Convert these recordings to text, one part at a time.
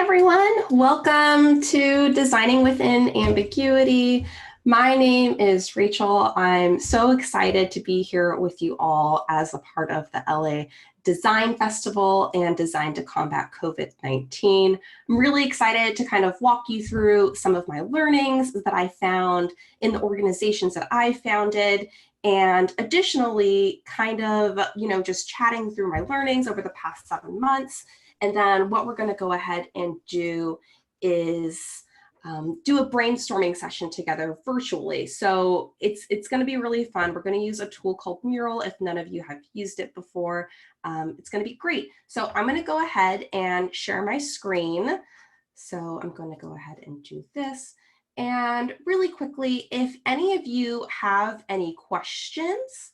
everyone, welcome to Designing Within Ambiguity. My name is Rachel. I'm so excited to be here with you all as a part of the LA Design Festival and Design to Combat COVID-19. I'm really excited to kind of walk you through some of my learnings that I found in the organizations that I founded, and additionally kind of, just chatting through my learnings over the past 7 months. And then what we're going to go ahead and do is do a brainstorming session together virtually. So it's going to be really fun. We're going to use a tool called Mural if none of you have used it before. It's going to be great. So I'm going to go ahead and share my screen. So I'm going to go ahead and do this. And really quickly, if any of you have any questions,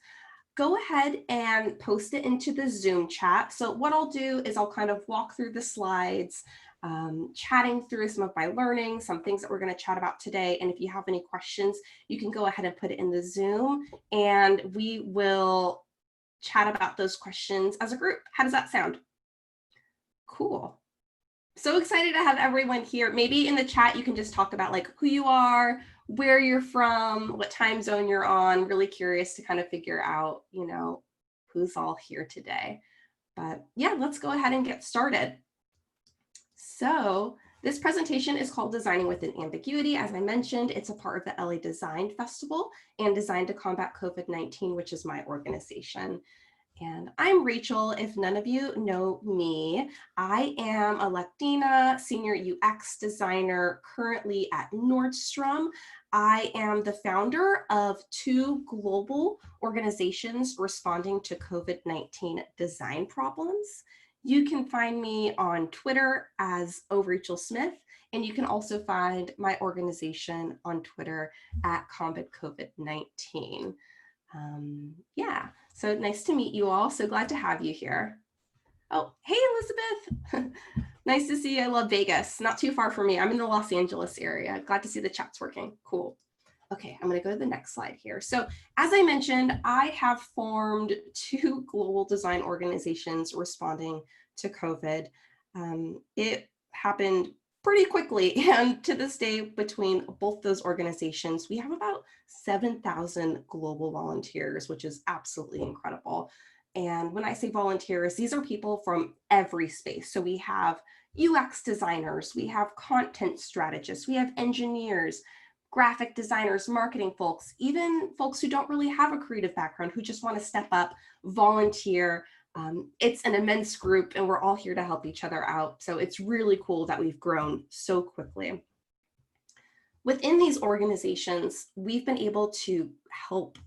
go ahead and post it into the Zoom chat. So what I'll do is I'll kind of walk through the slides, chatting through some of my learning, some things that we're going to chat about today. And if you have any questions, you can go ahead and put it in the Zoom and we will chat about those questions as a group. How does that sound? Cool. So excited to have everyone here. Maybe in the chat, you can just talk about like who you are, where you're from, what time zone you're on. Really curious to kind of figure out, who's all here today. But yeah, let's go ahead and get started. So this presentation is called Designing Within Ambiguity. As I mentioned, it's a part of the LA Design Festival and Design to Combat COVID-19, which is my organization. And I'm Rachel. If none of you know me, I am a Latina senior UX designer currently at Nordstrom. I am the founder of 2 global organizations responding to COVID-19 design problems. You can find me on Twitter as @ORachelSmith, and you can also find my organization on Twitter at Combat COVID-19. Yeah, so nice to meet you all. So glad to have you here. Oh, hey, Elizabeth. Nice to see you. I love Vegas. Not too far from me. I'm in the Los Angeles area. Glad to see the chat's working. Cool. Okay, I'm going to go to the next slide here. So as I mentioned, I have formed 2 global design organizations responding to COVID. It happened pretty quickly, and to this day, between both those organizations, we have about 7,000 global volunteers, which is absolutely incredible. And when I say volunteers, these are people from every space. So we have UX designers, we have content strategists, we have engineers, graphic designers, marketing folks, even folks who don't really have a creative background, who just want to step up, volunteer. It's an immense group and we're all here to help each other out. So it's really cool that we've grown so quickly. Within these organizations, we've been able to help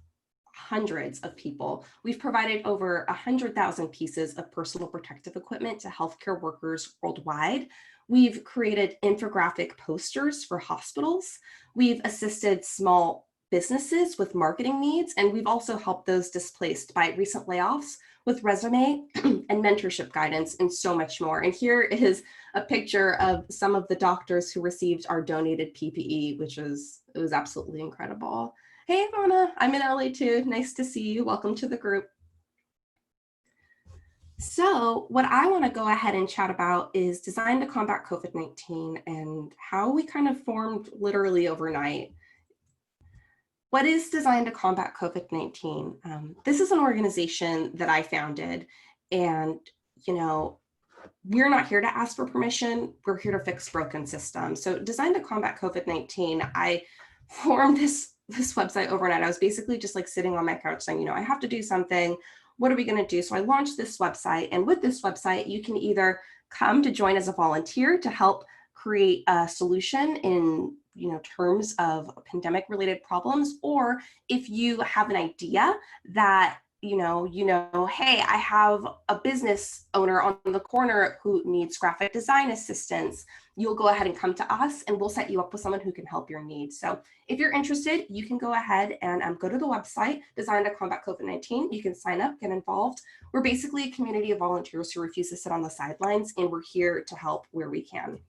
hundreds of people. We've provided over 100,000 pieces of personal protective equipment to healthcare workers worldwide. We've created infographic posters for hospitals. We've assisted small businesses with marketing needs, and we've also helped those displaced by recent layoffs with resume and mentorship guidance and so much more. And here is a picture of some of the doctors who received our donated PPE, it was absolutely incredible. Hey, Ivana, I'm in LA too. Nice to see you. Welcome to the group. So what I want to go ahead and chat about is Design to Combat COVID-19 and how we kind of formed literally overnight. What is Design to Combat COVID-19? This is an organization that I founded, and we're not here to ask for permission. We're here to fix broken systems. So Design to Combat COVID-19, I formed this website overnight. I was basically just like sitting on my couch saying, I have to do something. What are we going to do? So I launched this website, and with this website, you can either come to join as a volunteer to help create a solution in terms of pandemic related problems, or if you have an idea that hey, I have a business owner on the corner who needs graphic design assistance, you'll go ahead and come to us and we'll set you up with someone who can help your needs. So if you're interested, you can go ahead and go to the website, Design to Combat COVID-19. You can sign up, get involved. We're basically a community of volunteers who refuse to sit on the sidelines, and we're here to help where we can.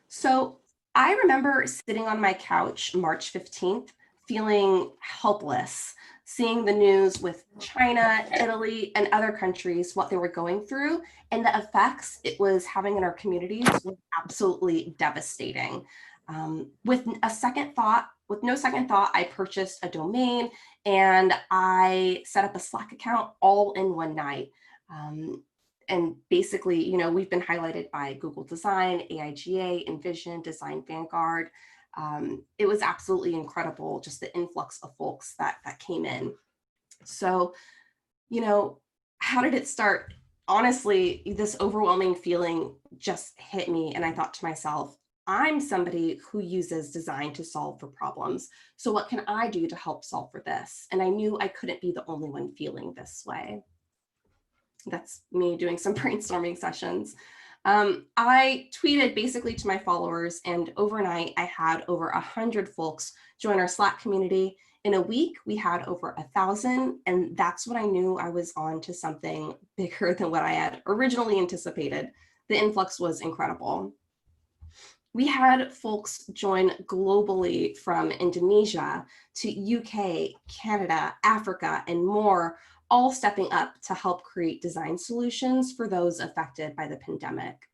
So I remember sitting on my couch March 15th, feeling helpless, seeing the news with China, Italy, and other countries, what they were going through, and the effects it was having in our communities was absolutely devastating. With no second thought, I purchased a domain and I set up a Slack account all in one night. And basically, you know, we've been highlighted by Google Design, AIGA, Envision, Design Vanguard. It was absolutely incredible, just the influx of folks that came in. So, you know, how did it start? Honestly, this overwhelming feeling just hit me, and I thought to myself, I'm somebody who uses design to solve for problems. So what can I do to help solve for this? And I knew I couldn't be the only one feeling this way. That's me doing some brainstorming sessions. I tweeted basically to my followers, and overnight I had over 100 folks join our Slack community. In a week, we had over 1,000, and that's when I knew I was on to something bigger than what I had originally anticipated. The influx was incredible. We had folks join globally from Indonesia to UK, Canada, Africa, and more, all stepping up to help create design solutions for those affected by the pandemic.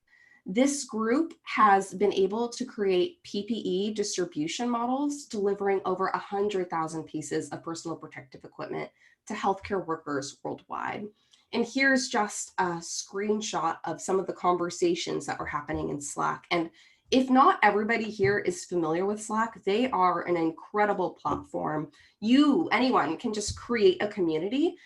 This group has been able to create PPE distribution models, delivering over 100,000 pieces of personal protective equipment to healthcare workers worldwide. And here's just a screenshot of some of the conversations that were happening in Slack. And if not everybody here is familiar with Slack, they are an incredible platform. Anyone can just create a community,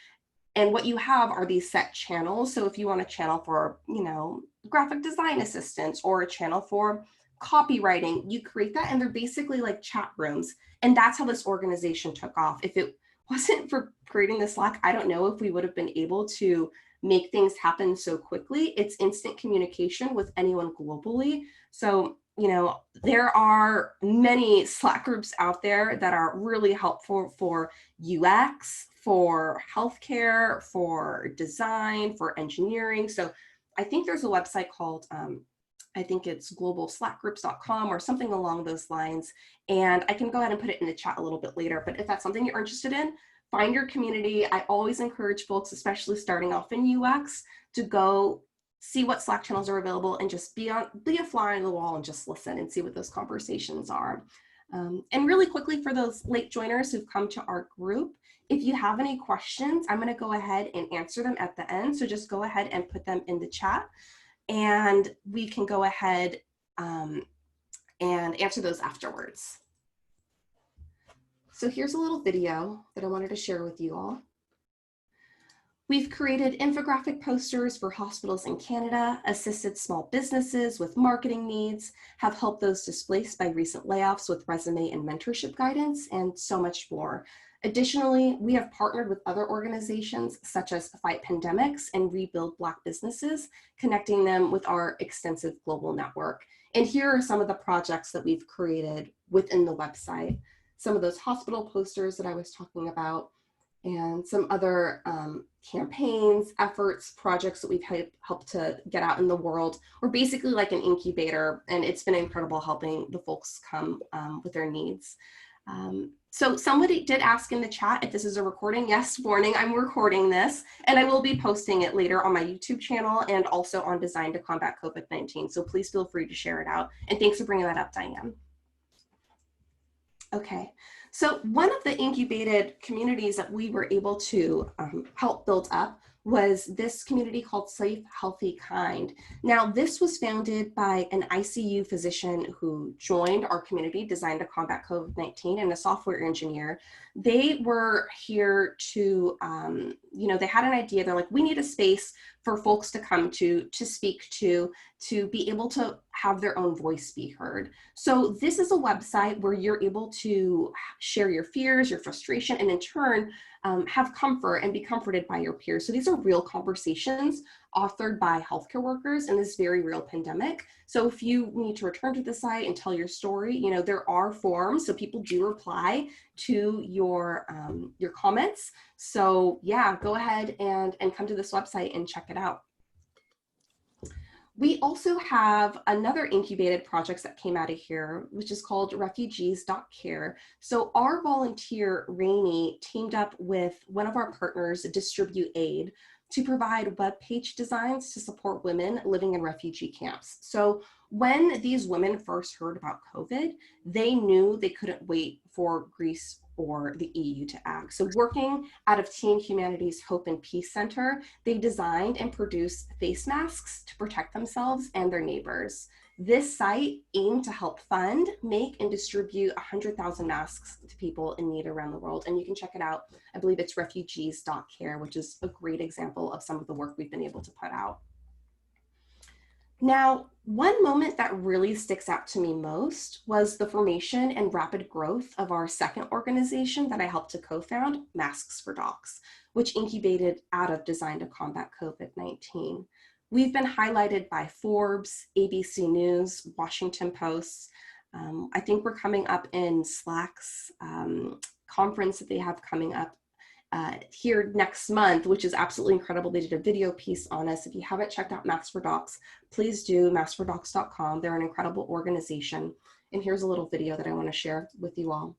and what you have are these set channels. So if you want a channel for, you know, graphic design assistants or a channel for copywriting, you create that, and they're basically like chat rooms. And that's how this organization took off. If it wasn't for creating the Slack, I don't know if we would have been able to make things happen so quickly. It's instant communication with anyone globally. So, you know, there are many Slack groups out there that are really helpful for UX, for healthcare, for design, for engineering. So I think there's a website called, I think it's globalslackgroups.com or something along those lines. And I can go ahead and put it in the chat a little bit later, but if that's something you're interested in, find your community. I always encourage folks, especially starting off in UX, to go see what Slack channels are available and just be a fly on the wall and just listen and see what those conversations are. And really quickly, for those late joiners who've come to our group, if you have any questions, I'm going to go ahead and answer them at the end. So just go ahead and put them in the chat, and we can go ahead and answer those afterwards. So here's a little video that I wanted to share with you all. We've created infographic posters for hospitals in Canada, assisted small businesses with marketing needs, have helped those displaced by recent layoffs with resume and mentorship guidance, and so much more. Additionally, we have partnered with other organizations such as Fight Pandemics and Rebuild Black Businesses, connecting them with our extensive global network. And here are some of the projects that we've created within the website. Some of those hospital posters that I was talking about, and some other campaigns, efforts, projects that we've helped to get out in the world. We're basically like an incubator, and it's been incredible helping the folks come with their needs. So somebody did ask in the chat if this is a recording. Yes, warning, I'm recording this, and I will be posting it later on my YouTube channel and also on Design to Combat COVID-19. So please feel free to share it out. And thanks for bringing that up, Diane. Okay, so one of the incubated communities that we were able to help build up was this community called Safe, Healthy, Kind. Now, this was founded by an ICU physician who joined our community, Designed to Combat COVID-19, and a software engineer. They were here to, you know, they had an idea. They're like, we need a space for folks to come to speak to be able to have their own voice be heard. So this is a website where you're able to share your fears, your frustration, and in turn, have comfort and be comforted by your peers. So these are real conversations authored by healthcare workers in this very real pandemic. So if you need to return to the site and tell your story, you know, there are forums, so people do reply to your comments. So yeah, go ahead and come to this website and check it out. We also have another incubated project that came out of here, which is called refugees.care. So our volunteer, Rainey, teamed up with one of our partners, Distribute Aid, to provide web page designs to support women living in refugee camps. So when these women first heard about COVID, they knew they couldn't wait for Greece or the EU to act. So working out of Team Humanity's Hope and Peace Center, they designed and produced face masks to protect themselves and their neighbors. This site aimed to help fund, make, and distribute 100,000 masks to people in need around the world. And you can check it out. I believe it's refugees.care, which is a great example of some of the work we've been able to put out. Now, one moment that really sticks out to me most was the formation and rapid growth of our second organization that I helped to co-found, Masks for Docs, which incubated out of Design to Combat COVID-19. We've been highlighted by Forbes, ABC News, Washington Post. I think we're coming up in Slack's conference that they have coming up here next month, which is absolutely incredible. They did a video piece on us. If you haven't checked out Masks for Docs, please do, masksfordocs.com. They're an incredible organization. And here's a little video that I want to share with you all.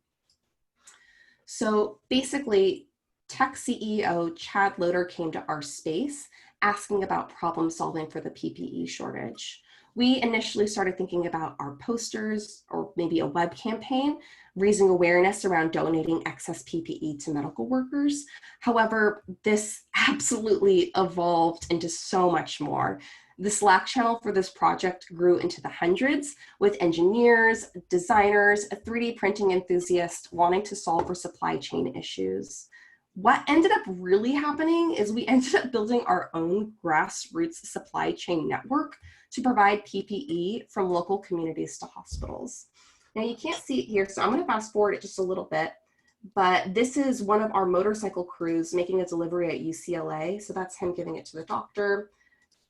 So basically, tech CEO Chad Loader came to our space asking about problem solving for the PPE shortage. We initially started thinking about our posters or maybe a web campaign, raising awareness around donating excess PPE to medical workers. However, this absolutely evolved into so much more. The Slack channel for this project grew into the hundreds, with engineers, designers, 3D printing enthusiasts wanting to solve for supply chain issues. What ended up really happening is we ended up building our own grassroots supply chain network to provide PPE from local communities to hospitals. Now you can't see it here, so I'm going to fast forward it just a little bit, but this is one of our motorcycle crews making a delivery at UCLA. So that's him giving it to the doctor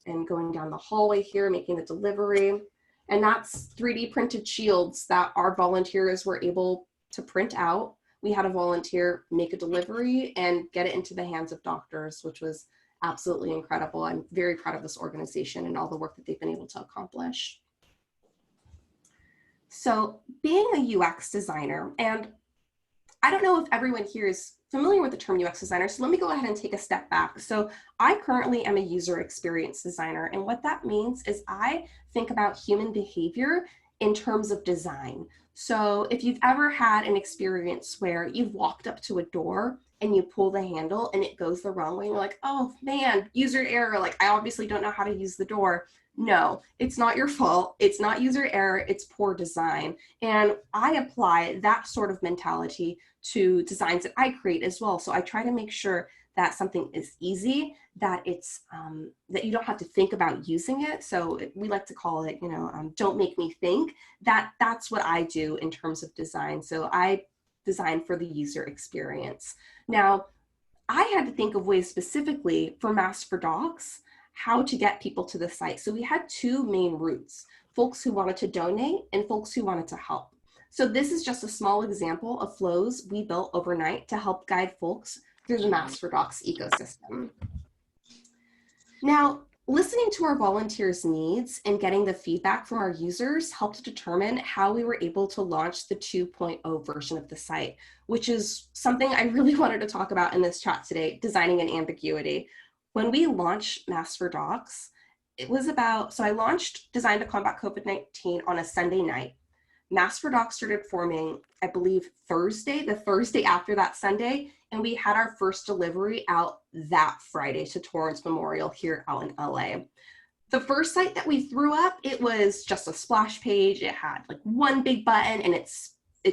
and going down the hallway here, making the delivery. And that's 3D printed shields that our volunteers were able to print out. We had a volunteer make a delivery and get it into the hands of doctors, which was absolutely incredible. I'm very proud of this organization and all the work that they've been able to accomplish. So being a UX designer, and I don't know if everyone here is familiar with the term UX designer, so let me go ahead and take a step back. So I currently am a user experience designer, and what that means is I think about human behavior in terms of design. So if you've ever had an experience where you've walked up to a door and you pull the handle and it goes the wrong way, and you're like, oh man, user error, like I obviously don't know how to use the door. No, it's not your fault. It's not user error, it's poor design. And I apply that sort of mentality to designs that I create as well. So I try to make sure that something is easy, that it's that you don't have to think about using it. So we like to call it, don't make me think. That's what I do in terms of design. So I design for the user experience. Now, I had to think of ways specifically for Masks for Docs, how to get people to the site. So we had two main routes, folks who wanted to donate and folks who wanted to help. So this is just a small example of flows we built overnight to help guide folks through the Masks for Docs ecosystem. Now, listening to our volunteers' needs and getting the feedback from our users helped determine how we were able to launch the 2.0 version of the site, which is something I really wanted to talk about in this chat today, designing an ambiguity. When we launched Masks for Docs, it was about, so I launched Design to Combat COVID-19 on a Sunday night. Masks for Docs started forming, I believe, the Thursday after that Sunday, and we had our first delivery out that Friday to Torrance Memorial here out in LA. The first site that we threw up, it was just a splash page. It had like one big button and it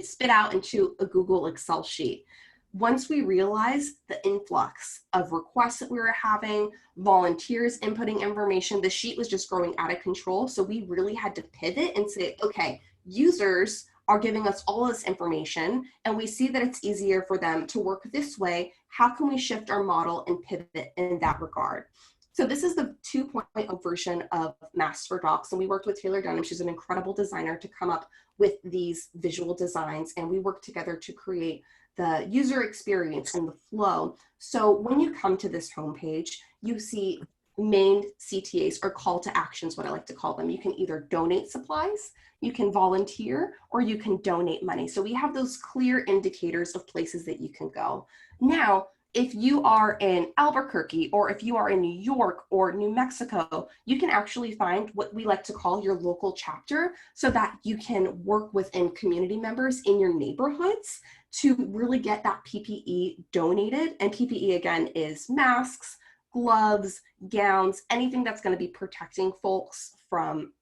spit out into a Google Excel sheet. Once we realized the influx of requests that we were having, volunteers inputting information, the sheet was just growing out of control. So we really had to pivot and say, okay, users are giving us all this information and we see that it's easier for them to work this way. How can we shift our model and pivot in that regard? So this is the 2.0 version of Masks for Docs, and we worked with Taylor Dunham. She's an incredible designer to come up with these visual designs, and we worked together to create the user experience and the flow. So when you come to this homepage, you see main CTAs, or call to actions, what I like to call them. You can either donate supplies, you can volunteer, or you can donate money. So we have those clear indicators of places that you can go. Now, if you are in Albuquerque, or if you are in New York or New Mexico, you can actually find what we like to call your local chapter, so that you can work within community members in your neighborhoods to really get that PPE donated. And PPE, again, is masks, gloves, gowns, anything that's going to be protecting folks from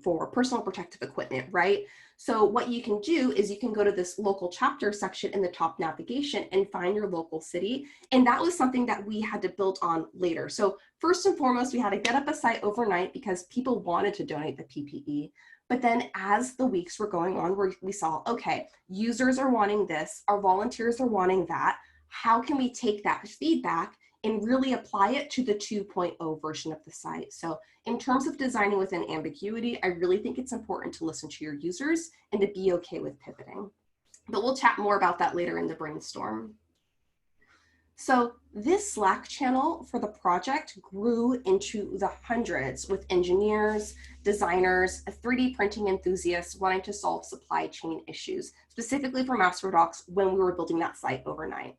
for personal protective equipment, right? So what you can do is you can go to this local chapter section in the top navigation and find your local city. And that was something that we had to build on later. So first and foremost, we had to get up a site overnight because people wanted to donate the PPE. But then as the weeks were going on, we saw, okay, users are wanting this, our volunteers are wanting that. How can we take that feedback and really apply it to the 2.0 version of the site? So in terms of designing within ambiguity, I really think it's important to listen to your users and to be okay with pivoting. But we'll chat more about that later in the brainstorm. So this Slack channel for the project grew into the hundreds, with engineers, designers, 3D printing enthusiasts wanting to solve supply chain issues, specifically for MasterDocs when we were building that site overnight.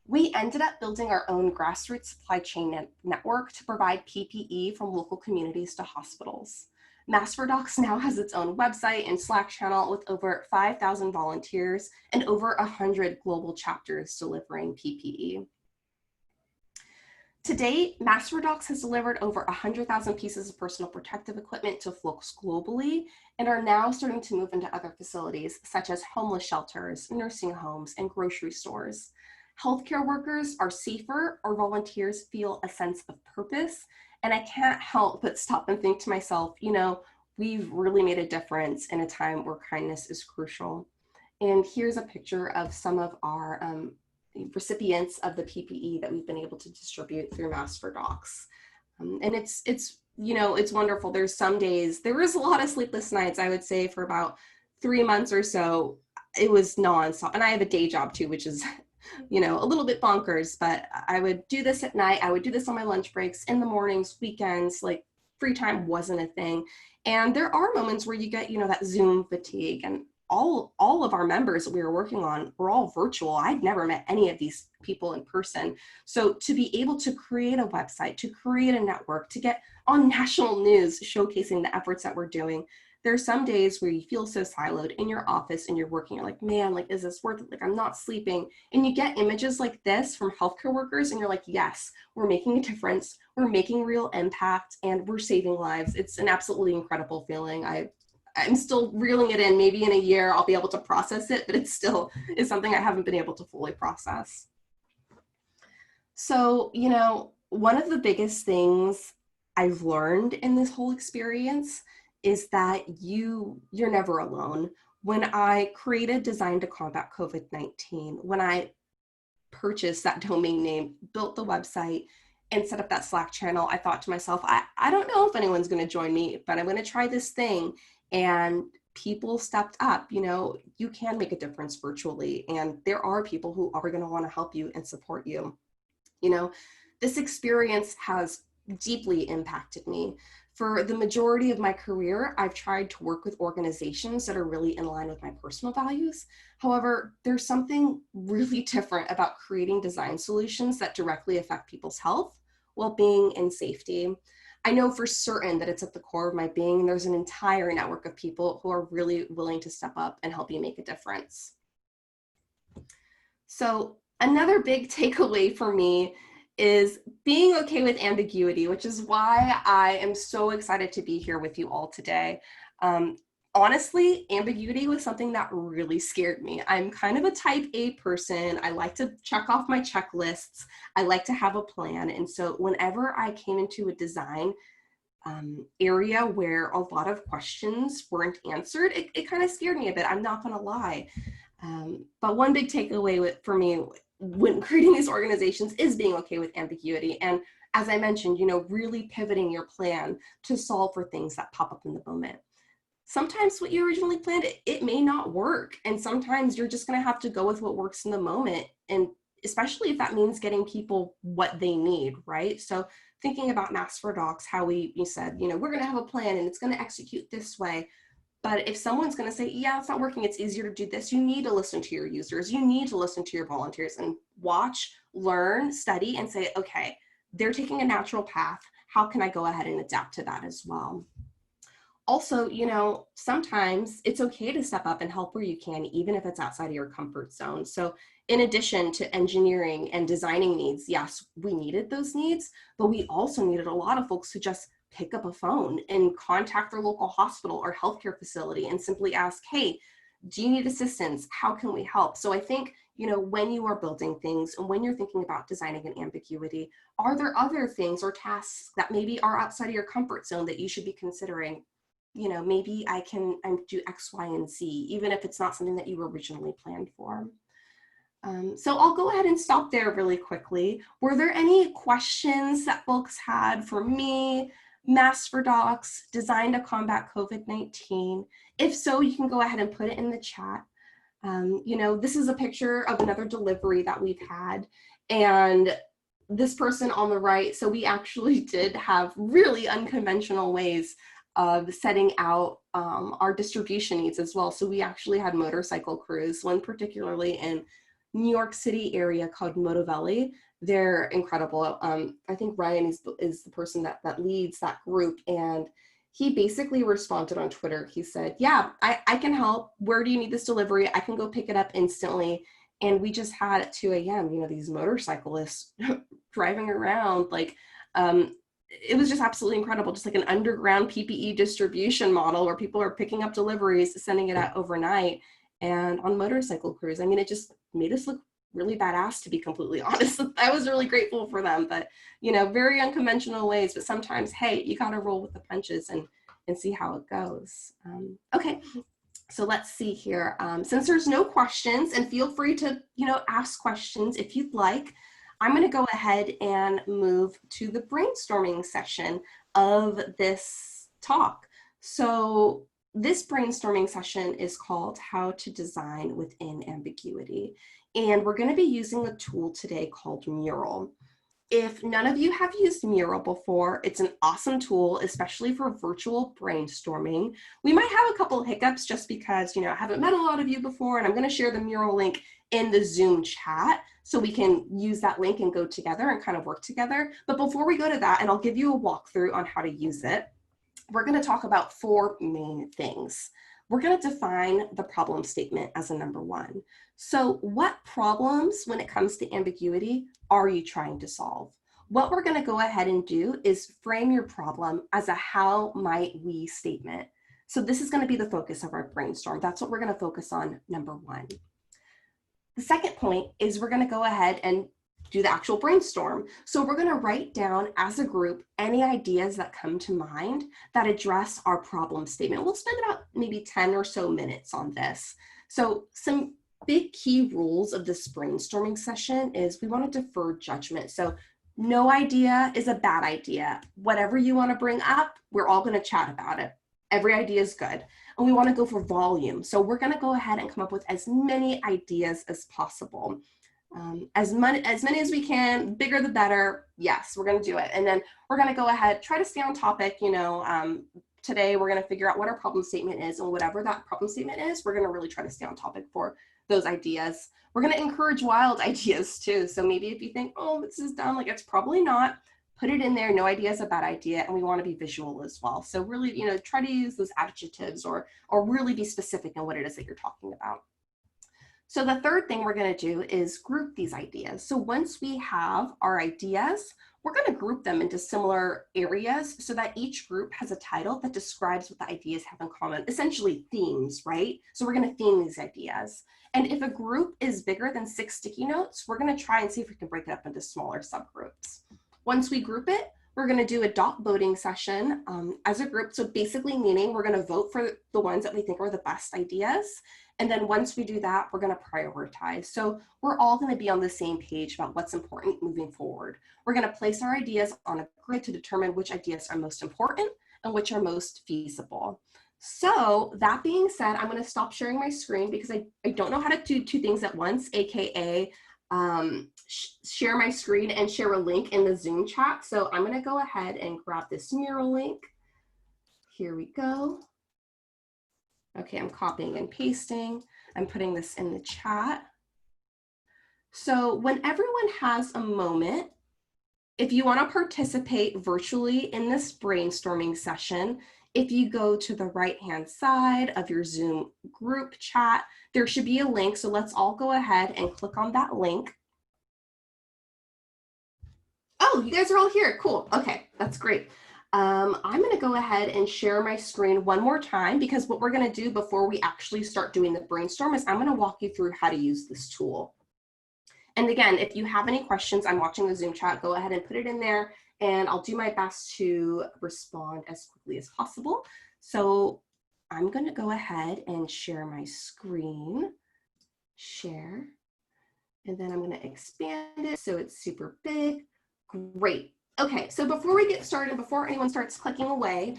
We ended up building our own grassroots supply chain network to provide PPE from local communities to hospitals. MasterDocs now has its own website and Slack channel with over 5,000 volunteers and over 100 global chapters delivering PPE. To date, MasterDocs has delivered over 100,000 pieces of personal protective equipment to folks globally, and are now starting to move into other facilities such as homeless shelters, nursing homes, and grocery stores. Healthcare workers are safer, or volunteers feel a sense of purpose. And I can't help but stop and think to myself, you know, we've really made a difference in a time where kindness is crucial. And here's a picture of some of our recipients of the PPE that we've been able to distribute through MasterDocs. And it's you know, it's wonderful. There's some days, there was a lot of sleepless nights, I would say, for about 3 months or so. It was nonstop. And I have a day job too, which is you know, a little bit bonkers, but I would do this at night. I would do this on my lunch breaks, in the mornings, weekends, like free time wasn't a thing. And there are moments where you get, you know, that Zoom fatigue, and all of our members that we were working on were all virtual. I'd never met any of these people in person. So to be able to create a website, to create a network, to get on national news showcasing the efforts that we're doing, there are some days where you feel so siloed in your office and you're working, you're like, man, like, is this worth it? Like, I'm not sleeping. And you get images like this from healthcare workers and you're like, yes, we're making a difference. We're making real impact and we're saving lives. It's an absolutely incredible feeling. I'm still reeling it in. Maybe in a year I'll be able to process it, but it still is something I haven't been able to fully process. So, you know, one of the biggest things I've learned in this whole experience is that you're never alone. When I created Design to Combat COVID-19, when I purchased that domain name, built the website, and set up that Slack channel, I thought to myself, I don't know if anyone's going to join me, but I'm going to try this thing. And people stepped up. You know, you can make a difference virtually, and there are people who are going to want to help you and support you. You know, this experience has deeply impacted me. For the majority of my career, I've tried to work with organizations that are really in line with my personal values. However, there's something really different about creating design solutions that directly affect people's health, well-being, and safety. I know for certain that it's at the core of my being, and there's an entire network of people who are really willing to step up and help you make a difference. So another big takeaway for me is being okay with ambiguity, which is why I am so excited to be here with you all today. Honestly, ambiguity was something that really scared me. I'm kind of a type A person. I like to check off my checklists. I like to have a plan. And so whenever I came into a design area where a lot of questions weren't answered, it kind of scared me a bit. I'm not gonna lie. But one big takeaway for me when creating these organizations is being okay with ambiguity. And as I mentioned, you know, really pivoting your plan to solve for things that pop up in the moment. Sometimes what you originally planned, it may not work. And sometimes you're just going to have to go with what works in the moment. And especially if that means getting people what they need, right? So thinking about Mass for Docs, how you said, you know, we're going to have a plan and it's going to execute this way. But if someone's going to say, yeah, it's not working, it's easier to do this, you need to listen to your users. You need to listen to your volunteers and watch, learn, study, and say, okay, they're taking a natural path. How can I go ahead and adapt to that as well? Also, you know, sometimes it's okay to step up and help where you can, even if it's outside of your comfort zone. So in addition to engineering and designing needs, yes, we needed those needs, but we also needed a lot of folks who just pick up a phone and contact their local hospital or healthcare facility and simply ask, hey, do you need assistance? How can we help? So I think, you know, when you are building things and when you're thinking about designing an ambiguity, are there other things or tasks that maybe are outside of your comfort zone that you should be considering? You know, maybe I can do X, Y, and Z, even if it's not something that you originally planned for. So I'll go ahead and stop there really quickly. Were there any questions that folks had for me, Mass for Docs, designed to combat COVID-19? If so, you can go ahead and put it in the chat. You know, this is a picture of another delivery that we've had, and this person on the right, so we actually did have really unconventional ways of setting out our distribution needs as well. So we actually had motorcycle crews, one particularly in New York City area called Motovelli. They're incredible. I think Ryan is the person that leads that group, and he basically responded on Twitter. He said, yeah, I can help. Where do you need this delivery? I can go pick it up instantly. And we just had at 2 a.m., you know, these motorcyclists driving around, like, it was just absolutely incredible, just like an underground PPE distribution model where people are picking up deliveries, sending it out overnight, and on motorcycle crews. I mean, it just made us look really badass, to be completely honest. I was really grateful for them, but, you know, very unconventional ways, but sometimes, hey, you gotta roll with the punches and see how it goes. Okay, so let's see here. Since there's no questions, and feel free to, you know, ask questions if you'd like, I'm going to go ahead and move to the brainstorming session of this talk. So this brainstorming session is called How to Design Within Ambiguity. And we're going to be using a tool today called Mural. If none of you have used Mural before, it's an awesome tool, especially for virtual brainstorming. We might have a couple of hiccups just because, you know, I haven't met a lot of you before, and I'm going to share the Mural link in the Zoom chat so we can use that link and go together and kind of work together. But before we go to that, and I'll give you a walkthrough on how to use it, we're going to talk about 4 main things. We're going to define the problem statement as a number 1. So what problems, when it comes to ambiguity, are you trying to solve? What we're going to go ahead and do is frame your problem as a how might we statement. So this is going to be the focus of our brainstorm. That's what we're going to focus on, number 1. The second point is we're going to go ahead and do the actual brainstorm. So we're going to write down as a group any ideas that come to mind that address our problem statement. We'll spend about maybe 10 or so minutes on this. So some big key rules of this brainstorming session is we want to defer judgment. So no idea is a bad idea. Whatever you want to bring up, we're all going to chat about it. Every idea is good. And we want to go for volume. So we're going to go ahead and come up with as many ideas as possible. As many as we can, bigger the better. Yes, we're going to do it. And then we're going to go ahead, try to stay on topic. You know, today we're going to figure out what our problem statement is, and whatever that problem statement is, we're going to really try to stay on topic for those ideas. We're going to encourage wild ideas too. So maybe if you think, oh, this is dumb, like it's probably not, put it in there. No idea is a bad idea, and we want to be visual as well. So really, you know, try to use those adjectives or really be specific in what it is that you're talking about. So the third thing we're going to do is group these ideas. So once we have our ideas, we're going to group them into similar areas so that each group has a title that describes what the ideas have in common, essentially themes, right? So we're going to theme these ideas. And if a group is bigger than 6 sticky notes, we're going to try and see if we can break it up into smaller subgroups. Once we group it, we're going to do a dot voting session as a group. So basically meaning we're going to vote for the ones that we think are the best ideas. And then once we do that, we're going to prioritize. So we're all going to be on the same page about what's important moving forward. We're going to place our ideas on a grid to determine which ideas are most important and which are most feasible. So that being said, I'm going to stop sharing my screen because I don't know how to do 2 things at once, AKA share my screen and share a link in the Zoom chat. So I'm going to go ahead and grab this mural link. Here we go. Okay, I'm copying and pasting. I'm putting this in the chat. So when everyone has a moment, if you want to participate virtually in this brainstorming session, if you go to the right-hand side of your Zoom group chat, there should be a link. So let's all go ahead and click on that link. Oh, you guys are all here. Cool. Okay, that's great. I'm going to go ahead and share my screen one more time, because what we're going to do before we actually start doing the brainstorm is I'm going to walk you through how to use this tool. And again, if you have any questions, I'm watching the Zoom chat, go ahead and put it in there, and I'll do my best to respond as quickly as possible. So I'm going to go ahead and share my screen, share, and then I'm going to expand it so it's super big. Great. Okay, so before we get started, before anyone starts clicking away,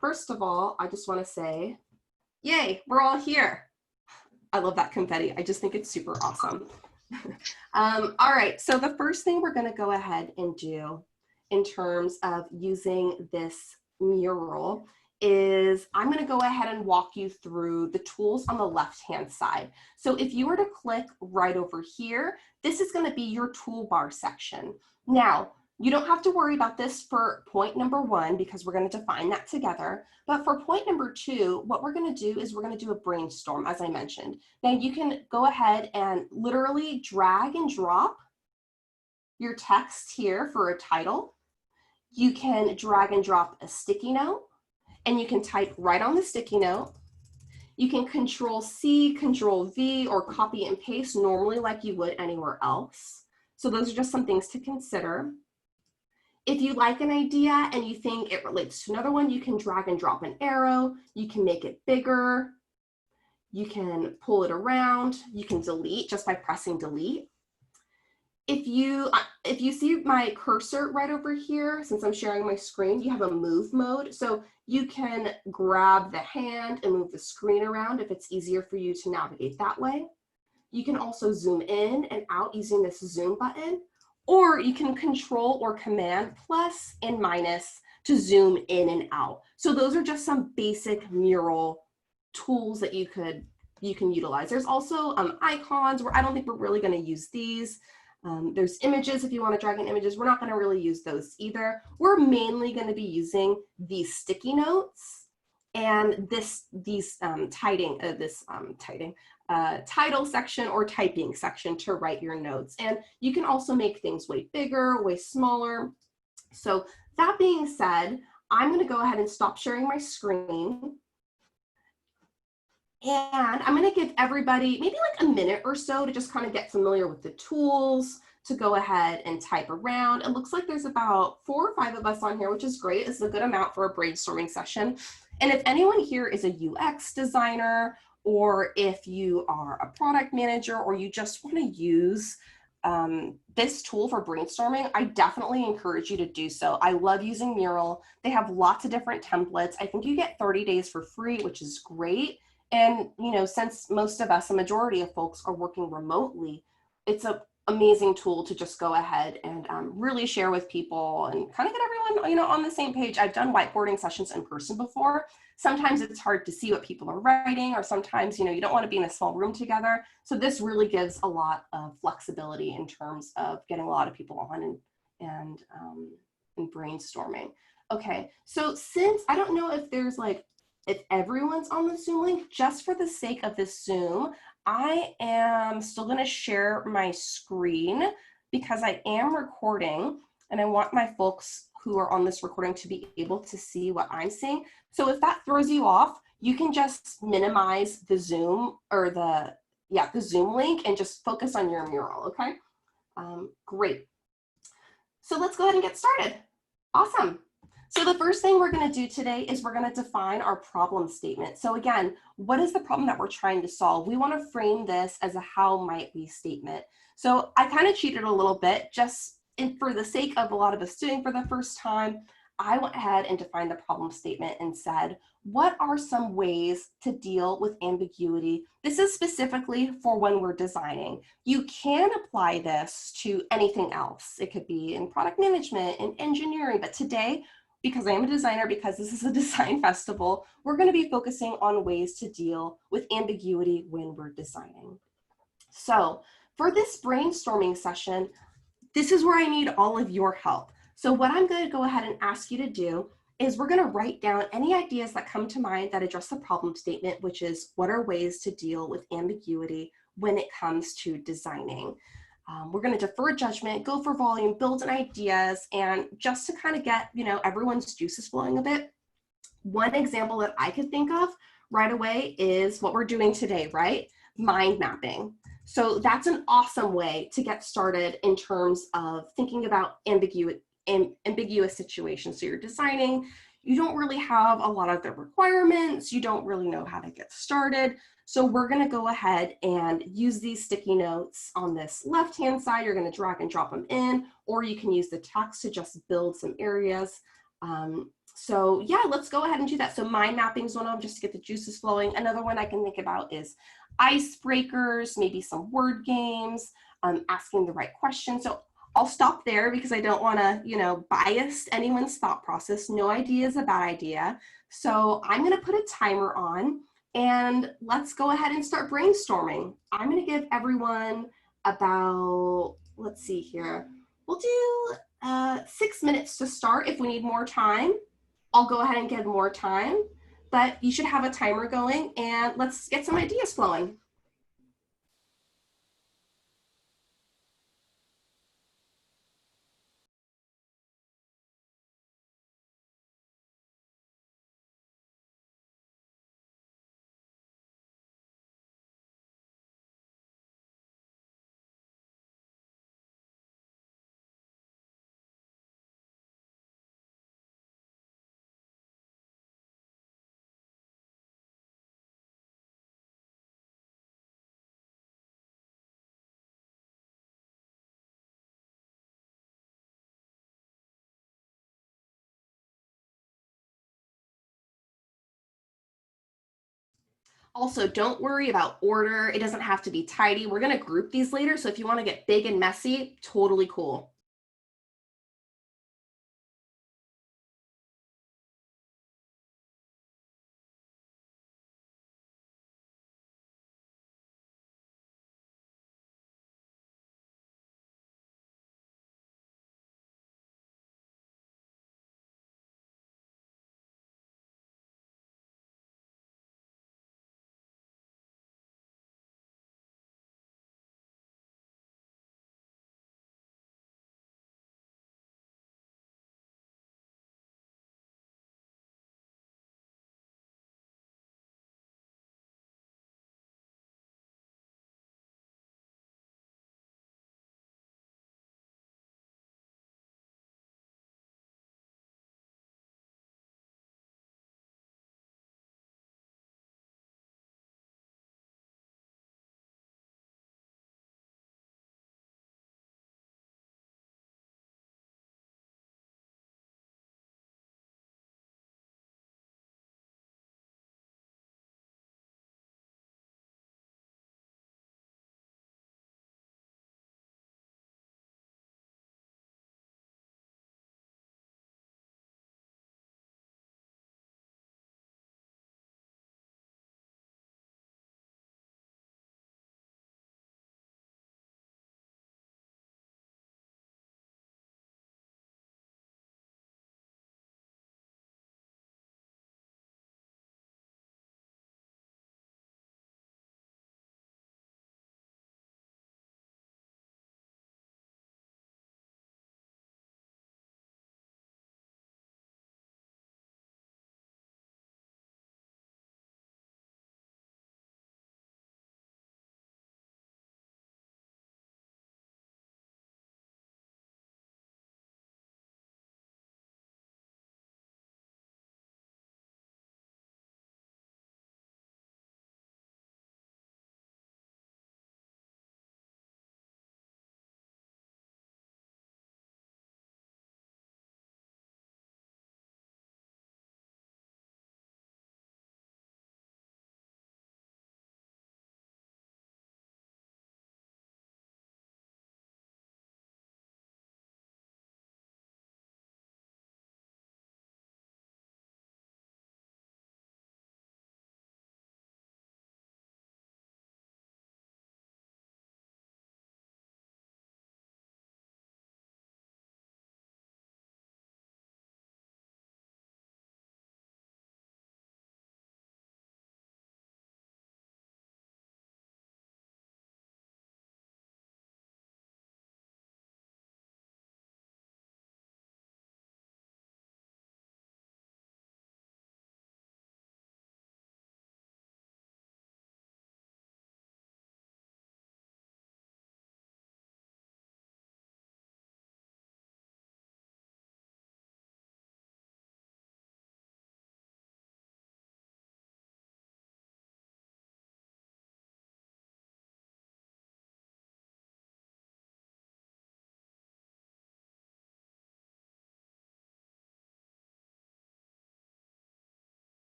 first of all, I just want to say, yay, we're all here. I love that confetti. I just think it's super awesome. All right, so the first thing we're going to go ahead and do in terms of using this mural is I'm going to go ahead and walk you through the tools on the left-hand side. So if you were to click right over here, this is going to be your toolbar section. Now, you don't have to worry about this for point number 1, because we're going to define that together. But for point number 2, what we're going to do is we're going to do a brainstorm, as I mentioned. Now you can go ahead and literally drag and drop your text here for a title. You can drag and drop a sticky note, and you can type right on the sticky note. You can Control-C, Control-V, or copy and paste normally like you would anywhere else. So those are just some things to consider. If you like an idea and you think it relates to another one, you can drag and drop an arrow. You can make it bigger. You can pull it around. You can delete just by pressing delete. If you see my cursor right over here, since I'm sharing my screen, you have a move mode. So you can grab the hand and move the screen around if it's easier for you to navigate that way. You can also zoom in and out using this zoom button. Or you can Control or Command plus and minus to zoom in and out. So those are just some basic mural tools that you can utilize. There's also icons, where I don't think we're really going to use these. There's images if you want to drag in images. We're not going to really use those either. We're mainly going to be using these sticky notes and these title section or typing section to write your notes. And you can also make things way bigger, way smaller. So that being said, I'm going to go ahead and stop sharing my screen. And I'm going to give everybody maybe like a minute or so to just kind of get familiar with the tools, to go ahead and type around. It looks like there's about 4 or 5 of us on here, which is great. It's a good amount for a brainstorming session. And if anyone here is a UX designer, or if you are a product manager, or you just want to use this tool for brainstorming, I definitely encourage you to do so. I love using Mural. They have lots of different templates. I think you get 30 days for free, which is great. And, you know, since most of us, a majority of folks are working remotely, it's an amazing tool to just go ahead and really share with people and kind of get everyone, you know, on the same page. I've done whiteboarding sessions in person before. Sometimes it's hard to see what people are writing, or sometimes, you know, you don't want to be in a small room together. So this really gives a lot of flexibility in terms of getting a lot of people on and brainstorming. Okay, so since I don't know if there's like, if everyone's on the Zoom link, just for the sake of this Zoom, I am still going to share my screen because I am recording, and I want my folks who are on this recording to be able to see what I'm seeing. So if that throws you off, you can just minimize the Zoom or the Zoom link and just focus on your mural, okay? Great. So let's go ahead and get started. Awesome. So the first thing we're going to do today is we're going to define our problem statement. So again, what is the problem that we're trying to solve? We want to frame this as a how might we statement. So I kind of cheated a little bit just for the sake of a lot of us doing for the first time. I went ahead and defined the problem statement and said, what are some ways to deal with ambiguity? This is specifically for when we're designing. You can apply this to anything else. It could be in product management, in engineering, but today, because I am a designer, because this is a design festival, we're going to be focusing on ways to deal with ambiguity when we're designing. So for this brainstorming session, this is where I need all of your help. So what I'm going to go ahead and ask you to do is we're going to write down any ideas that come to mind that address the problem statement, which is what are ways to deal with ambiguity when it comes to designing. We're going to defer judgment, go for volume, build in ideas, and just to kind of get, everyone's juices flowing a bit. One example that I could think of right away is what we're doing today, right? Mind mapping. So that's an awesome way to get started in terms of thinking about ambiguous situations. So you're designing, you don't really have a lot of the requirements, you don't really know how to get started. So we're going to go ahead and use these sticky notes on this left-hand side. You're going to drag and drop them in, or you can use the text to just build some areas. So yeah, let's go ahead and do that. So mind mapping is one of them, just to get the juices flowing. Another one I can think about is icebreakers, maybe some word games, asking the right question. So I'll stop there because I don't want to, bias anyone's thought process. No idea is a bad idea. So I'm going to put a timer on and let's go ahead and start brainstorming. I'm going to give everyone about, let's see here, we'll do 6 minutes to start. If we need more time, I'll go ahead and give more time, but you should have a timer going and let's get some ideas flowing. Also, don't worry about order. It doesn't have to be tidy. We're going to group these later. So if you want to get big and messy, totally cool.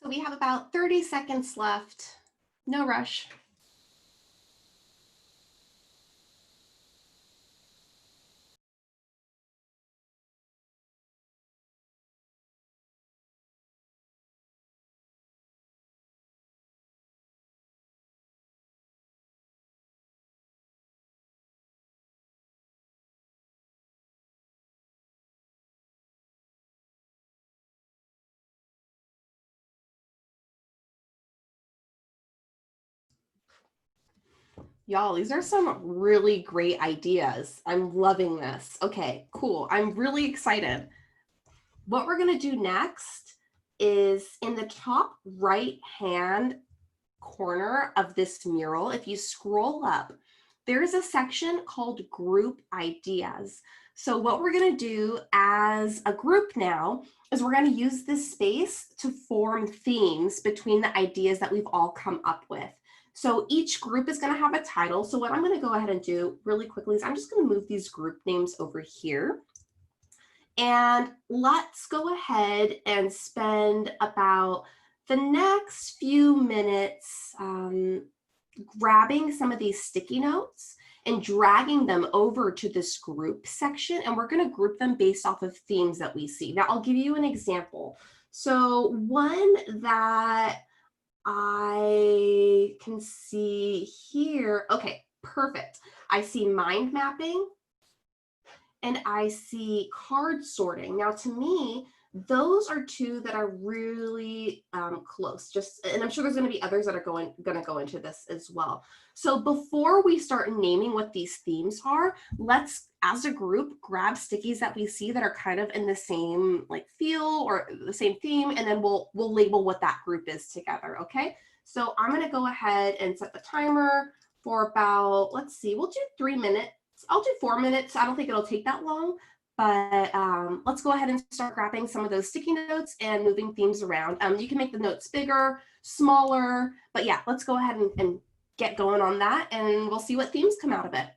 we have about 30 seconds left. No rush. Y'all, these are some really great ideas. I'm loving this. Okay, cool. I'm really excited. What we're going to do next is in the top right hand corner of this mural, if you scroll up, there's a section called group ideas. So what we're going to do as a group now is we're going to use this space to form themes between the ideas that we've all come up with. So each group is going to have a title. So what I'm going to go ahead and do really quickly is I'm just going to move these group names over here. And let's go ahead and spend about the next few minutes grabbing some of these sticky notes and dragging them over to this group section. And we're going to group them based off of themes that we see. Now, I'll give you an example. So one that I can see here. Okay, perfect. I see mind mapping and I see card sorting. Now, to me, those are two that are really close. And I'm sure there's going to be others that are going to go into this as well. So before we start naming what these themes are, let's, as a group, grab stickies that we see that are kind of in the same like feel or the same theme, and then we'll label what that group is together. Okay. So I'm going to go ahead and set the timer for about, let's see, we'll do 3 minutes. I'll do 4 minutes. I don't think it'll take that long, but let's go ahead and start grabbing some of those sticky notes and moving themes around. You can make the notes bigger, smaller, but yeah, let's go ahead and get going on that, and we'll see what themes come out of it.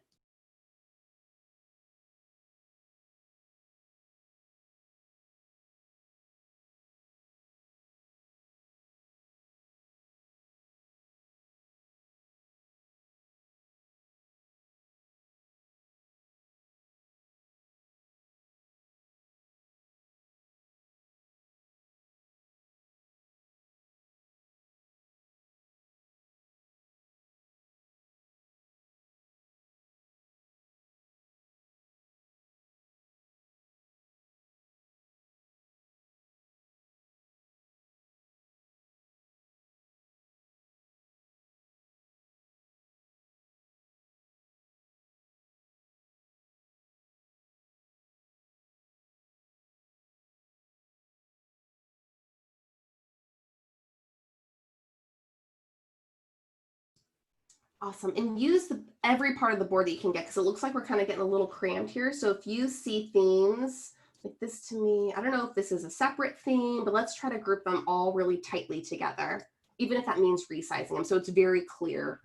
Awesome. And use every part of the board that you can get, because it looks like we're kind of getting a little crammed here. So if you see themes like this, to me, I don't know if this is a separate theme, but let's try to group them all really tightly together, even if that means resizing them. So it's very clear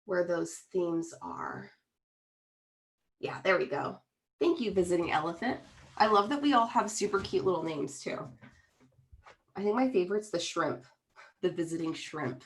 where those themes are. Yeah, there we go. Thank you, Visiting Elephant. I love that we all have super cute little names too. I think my favorite's the shrimp, the visiting shrimp.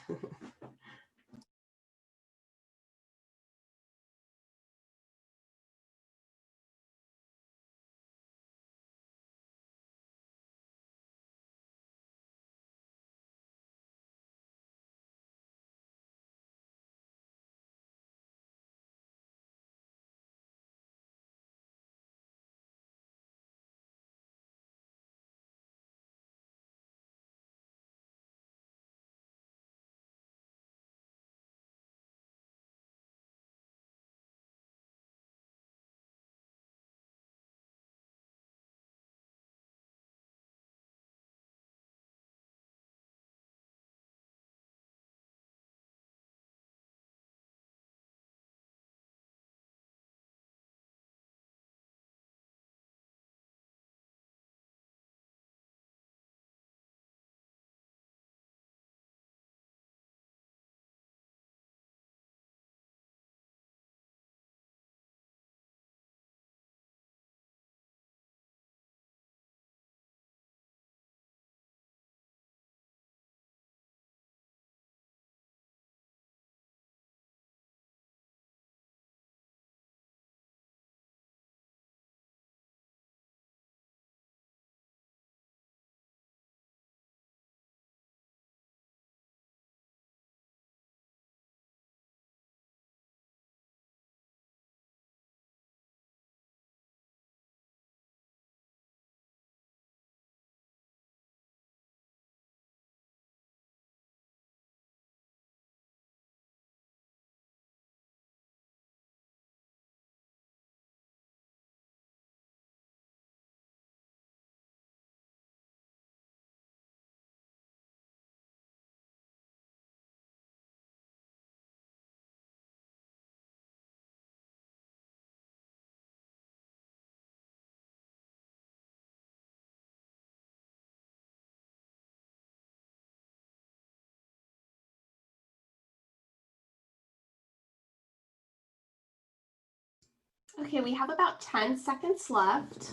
Okay, we have about 10 seconds left.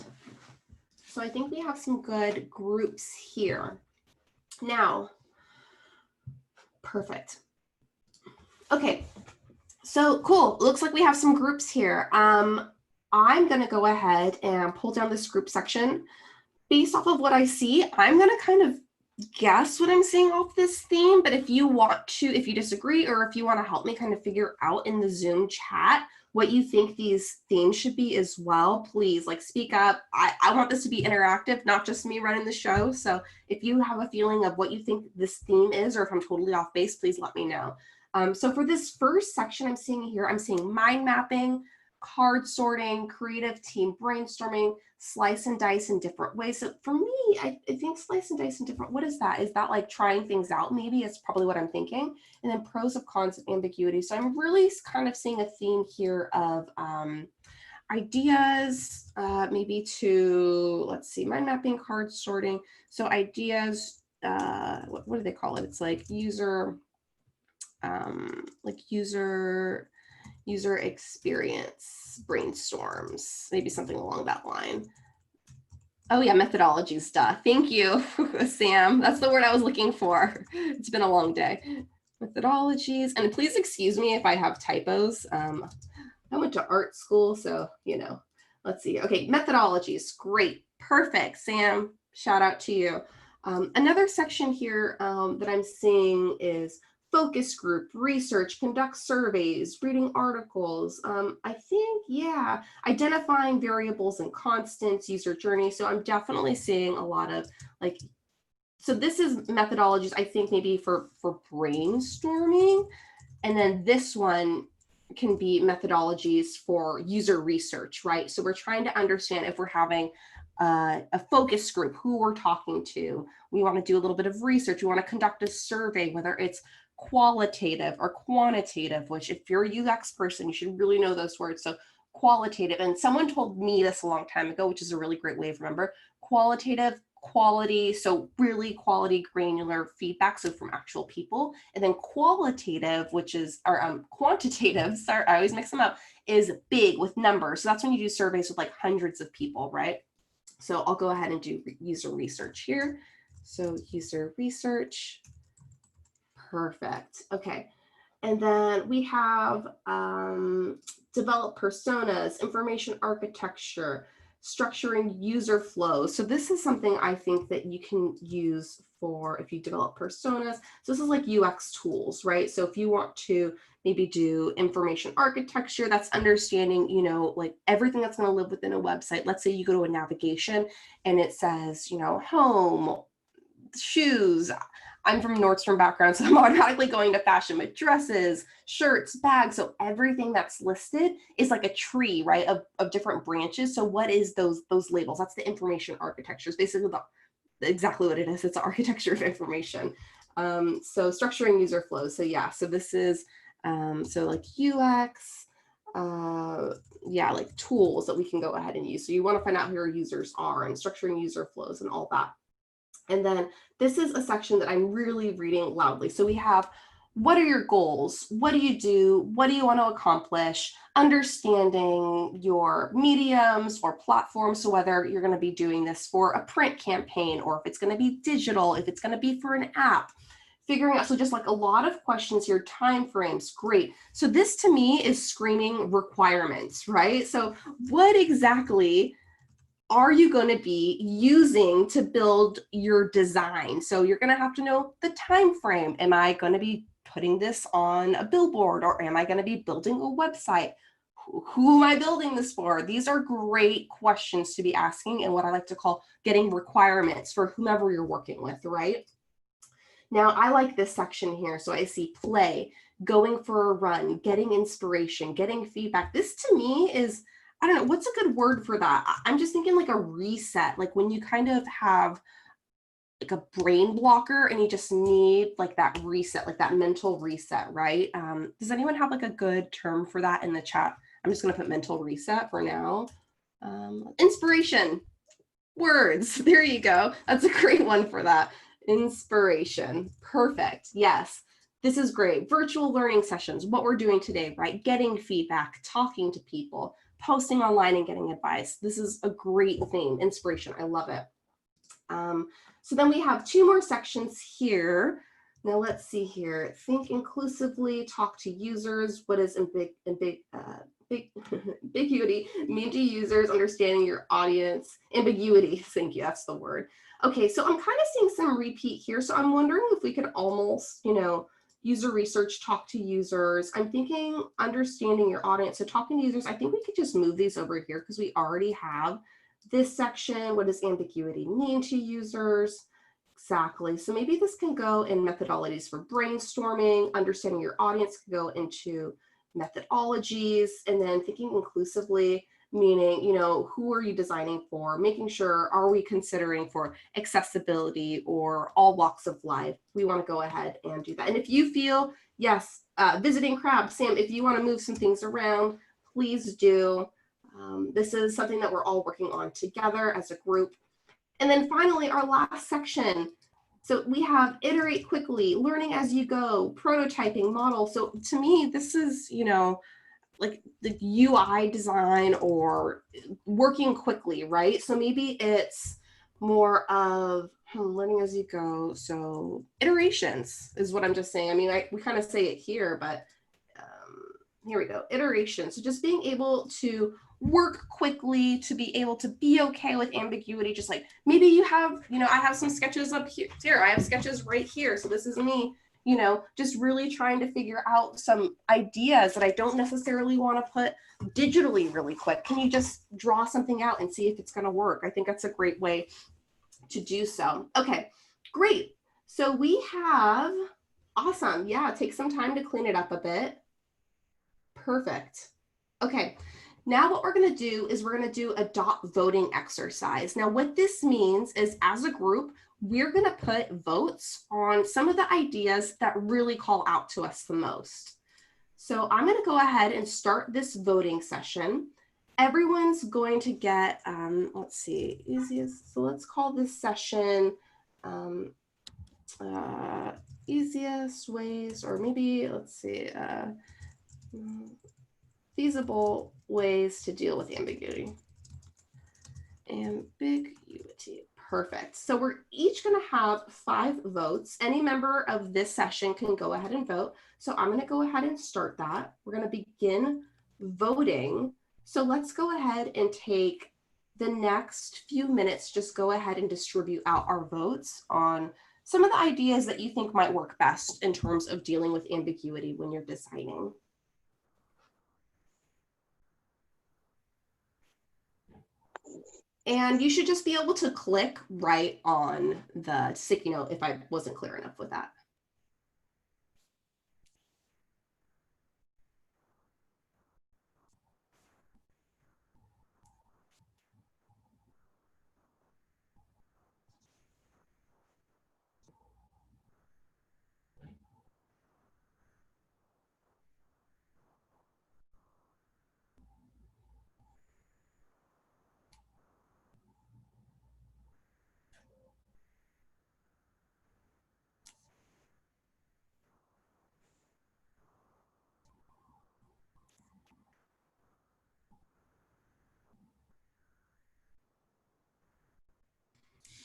So I think we have some good groups here. Now, perfect. Okay, so cool. Looks like we have some groups here. I'm going to go ahead and pull down this group section. Based off of what I see, I'm going to kind of guess what I'm seeing off this theme, but if you want to, if you disagree, or if you want to help me kind of figure out in the Zoom chat what you think these themes should be as well, please like speak up. I want this to be interactive, not just me running the show. So if you have a feeling of what you think this theme is, or if I'm totally off base, please let me know. So for this first section I'm seeing here, I'm seeing mind mapping, card sorting, creative team brainstorming, slice and dice in different ways. So for me, I think slice and dice in different, what is that? Is that like trying things out? Maybe it's probably what I'm thinking. And then pros of cons of ambiguity. So I'm really kind of seeing a theme here of ideas, maybe to, let's see, mind mapping, card sorting. So ideas, what do they call it? It's like user experience brainstorms, maybe something along that line. Oh yeah, methodology stuff. Thank you, Sam. That's the word I was looking for. It's been a long day. Methodologies, and please excuse me if I have typos. I went to art school, so, you know, let's see. Okay, methodologies, great, perfect. Sam, shout out to you. Another section here that I'm seeing is focus group, research, conduct surveys, reading articles. I think, yeah, identifying variables and constants, user journey. So I'm definitely seeing a lot of like, so this is methodologies, I think maybe for brainstorming. And then this one can be methodologies for user research, right? So we're trying to understand if we're having a focus group, who we're talking to. We want to do a little bit of research. We want to conduct a survey, whether it's qualitative or quantitative, which if you're a UX person, you should really know those words. So qualitative, and someone told me this a long time ago, which is a really great way to remember, qualitative, quality, so really quality granular feedback, so from actual people, and then qualitative, which is, or quantitative, sorry, I always mix them up, is big with numbers. So that's when you do surveys with like hundreds of people, right? So I'll go ahead and do user research here. So user research, perfect. Okay, and then we have develop personas, information architecture, structuring user flows. So this is something I think that you can use for if you develop personas. So this is like UX tools, right? So if you want to maybe do information architecture, that's understanding, you know, like everything that's going to live within a website. Let's say you go to a navigation and it says, you know, home, shoes. I'm from Nordstrom background, so I'm automatically going to fashion with dresses, shirts, bags. So everything that's listed is like a tree, right, of different branches. So what is those labels? That's the information architecture. It's basically exactly what it is. It's the architecture of information. So structuring user flows. So yeah, so this is, so like UX, yeah, like tools that we can go ahead and use. So you want to find out who your users are and structuring user flows and all that. And then this is a section that I'm really reading loudly. So we have, what are your goals? What do you do? What do you want to accomplish? Understanding your mediums or platforms. So whether you're going to be doing this for a print campaign, or if it's going to be digital, if it's going to be for an app, figuring out, so just like a lot of questions here, timeframes, great. So this to me is screaming requirements, right? So what exactly are you going to be using to build your design? So you're going to have to know the time frame. Am I going to be putting this on a billboard, or am I going to be building a website? Who am I building this for? These are great questions to be asking, and what I like to call getting requirements for whomever you're working with, right? Now, I like this section here. So I see play, going for a run, getting inspiration, getting feedback. This to me is, I don't know, what's a good word for that? I'm just thinking like a reset, like when you kind of have like a brain blocker and you just need like that reset, like that mental reset, right? Does anyone have like a good term for that in the chat? I'm just going to put mental reset for now. Inspiration, words, there you go. That's a great one for that. Inspiration, perfect, yes. This is great. Virtual learning sessions, what we're doing today, right? Getting feedback, talking to people, posting online and getting advice. This is a great theme, inspiration. I love it. So then we have 2 more sections here. Now let's see here. Think inclusively, talk to users. What does ambiguity mean to users? Understanding your audience. Ambiguity, thank you, that's the word. Okay, so I'm kind of seeing some repeat here. So I'm wondering if we could almost, user research, talk to users. I'm thinking understanding your audience. So talking to users, I think we could just move these over here because we already have this section. What does ambiguity mean to users? Exactly. So maybe this can go in methodologies for brainstorming. Understanding your audience can go into methodologies, and then thinking inclusively, meaning, who are you designing for? Making sure, are we considering for accessibility or all walks of life? We want to go ahead and do that. And if you feel, yes, visiting crowd, Sam, if you want to move some things around, please do. This is something that we're all working on together as a group. And then finally, our last section. So we have iterate quickly, learning as you go, prototyping, model. So to me, this is, like the UI design or working quickly, right? So maybe it's more of learning as you go. So iterations is what I'm just saying. I mean, we kind of say it here, but here we go, iteration. So just being able to work quickly, to be able to be okay with ambiguity. Just like maybe you have, I have some sketches up here. I have sketches right here. So this is me, just really trying to figure out some ideas that I don't necessarily want to put digitally really quick. Can you just draw something out and see if it's going to work? I think that's a great way to do so. Okay, great. So we have, awesome. Yeah, take some time to clean it up a bit. Perfect. Okay, now what we're going to do is we're going to do a dot voting exercise. Now what this means is as a group, we're going to put votes on some of the ideas that really call out to us the most. So I'm going to go ahead and start this voting session. Everyone's going to get, let's see, easiest. So let's call this session easiest ways, or maybe let's see, feasible ways to deal with ambiguity. Ambiguity. Perfect. So we're each going to have 5 votes. Any member of this session can go ahead and vote. So I'm going to go ahead and start that. We're going to begin voting. So let's go ahead and take the next few minutes, just go ahead and distribute out our votes on some of the ideas that you think might work best in terms of dealing with ambiguity when you're designing. And you should just be able to click right on the sticky note if I wasn't clear enough with that.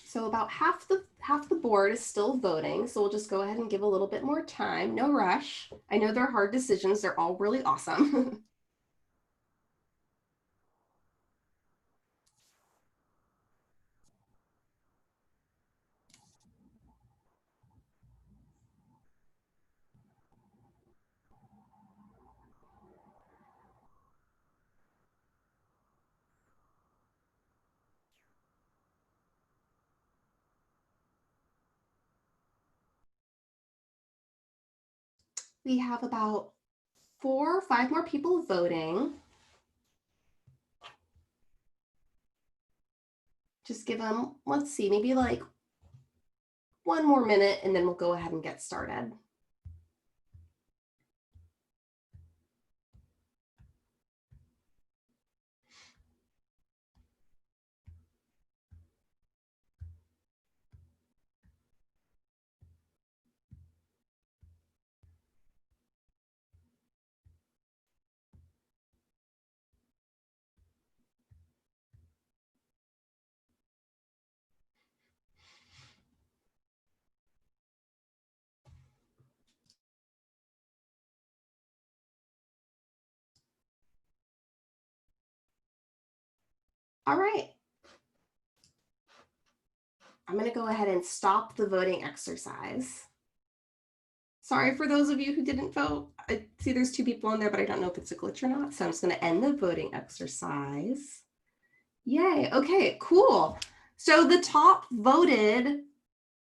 So about half the board is still voting. So we'll just go ahead and give a little bit more time. No rush. I know they're hard decisions. They're all really awesome. We have about 4 or 5 more people voting. Just give them, let's see, maybe like 1 more minute and then we'll go ahead and get started. All right. I'm going to go ahead and stop the voting exercise. Sorry for those of you who didn't vote. I see there's 2 people on there, but I don't know if it's a glitch or not. So I'm just going to end the voting exercise. Yay. Okay, cool. So the top voted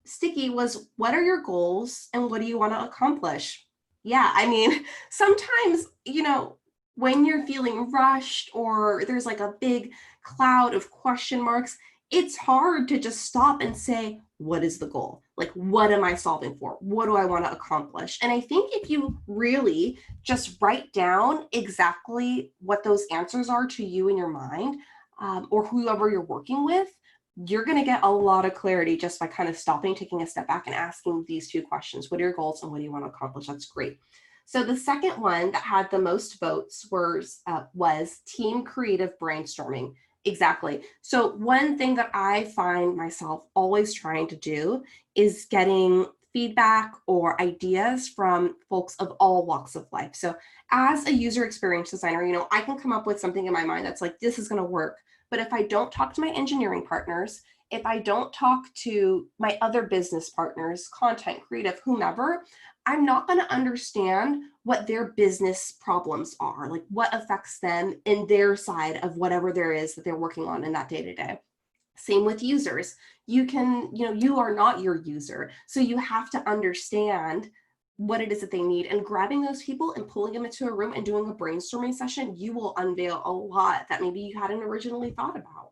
sticky was, what are your goals and what do you want to accomplish? Yeah, I mean, sometimes, when you're feeling rushed or there's like a big cloud of question marks, it's hard to just stop and say, what is the goal? Like, what am I solving for? What do I want to accomplish? And I think if you really just write down exactly what those answers are to you in your mind, or whoever you're working with, you're going to get a lot of clarity just by kind of stopping, taking a step back and asking these 2 questions. What are your goals and what do you want to accomplish? That's great. So the second one that had the most votes was team creative brainstorming. Exactly. So one thing that I find myself always trying to do is getting feedback or ideas from folks of all walks of life. So as a user experience designer, I can come up with something in my mind that's like, this is going to work. But if I don't talk to my engineering partners, if I don't talk to my other business partners, content, creative, whomever, I'm not going to understand what their business problems are, like what affects them in their side of whatever there is that they're working on in that day-to-day. Same with users. You are not your user. So you have to understand what it is that they need, and grabbing those people and pulling them into a room and doing a brainstorming session, you will unveil a lot that maybe you hadn't originally thought about.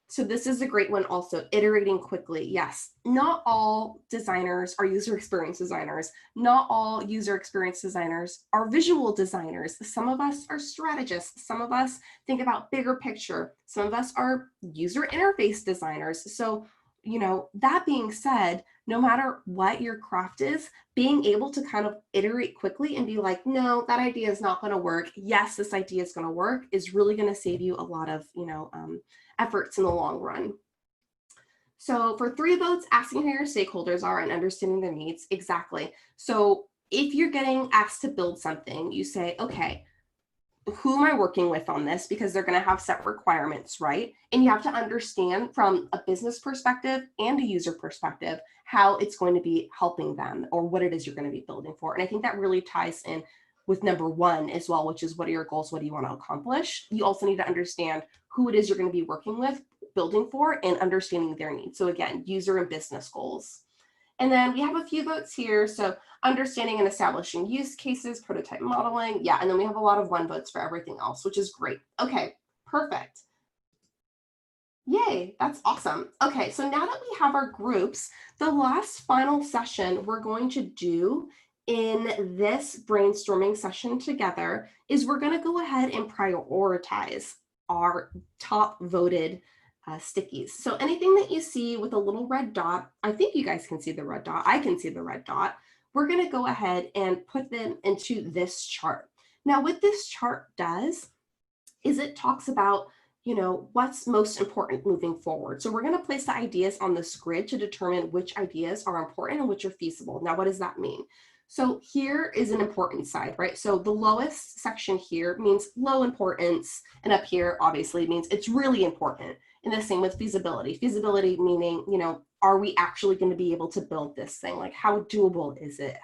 So this is a great one also, iterating quickly. Yes, not all designers are user experience designers. Not all user experience designers are visual designers. Some of us are strategists. Some of us think about bigger picture. Some of us are user interface designers. So, that being said, no matter what your craft is, being able to kind of iterate quickly and be like, no, that idea is not going to work. Yes, this idea is going to work is really going to save you a lot of, efforts in the long run. So for 3 votes, asking who your stakeholders are and understanding their needs. Exactly. So if you're getting asked to build something, you say, okay, who am I working with on this? Because they're going to have set requirements, right? And you have to understand from a business perspective and a user perspective how it's going to be helping them or what it is you're going to be building for. And I think that really ties in with number 1 as well, which is what are your goals? What do you want to accomplish? You also need to understand who it is you're going to be working with, building for, and understanding their needs. So again, user and business goals. And then we have a few votes here. So understanding and establishing use cases, prototype modeling. Yeah, and then we have a lot of 1 votes for everything else, which is great. Okay, perfect. Yay, that's awesome. Okay, so now that we have our groups, the last final session we're going to do in this brainstorming session together is we're going to go ahead and prioritize our top voted stickies. So anything that you see with a little red dot, I think you guys can see the red dot. I can see the red dot. We're going to go ahead and put them into this chart. Now, what this chart does is it talks about what's most important moving forward. So we're going to place the ideas on this grid to determine which ideas are important and which are feasible. Now, what does that mean? So here is an important side, right? So the lowest section here means low importance, and up here obviously means it's really important. And the same with feasibility. Feasibility meaning, are we actually going to be able to build this thing? Like, how doable is it?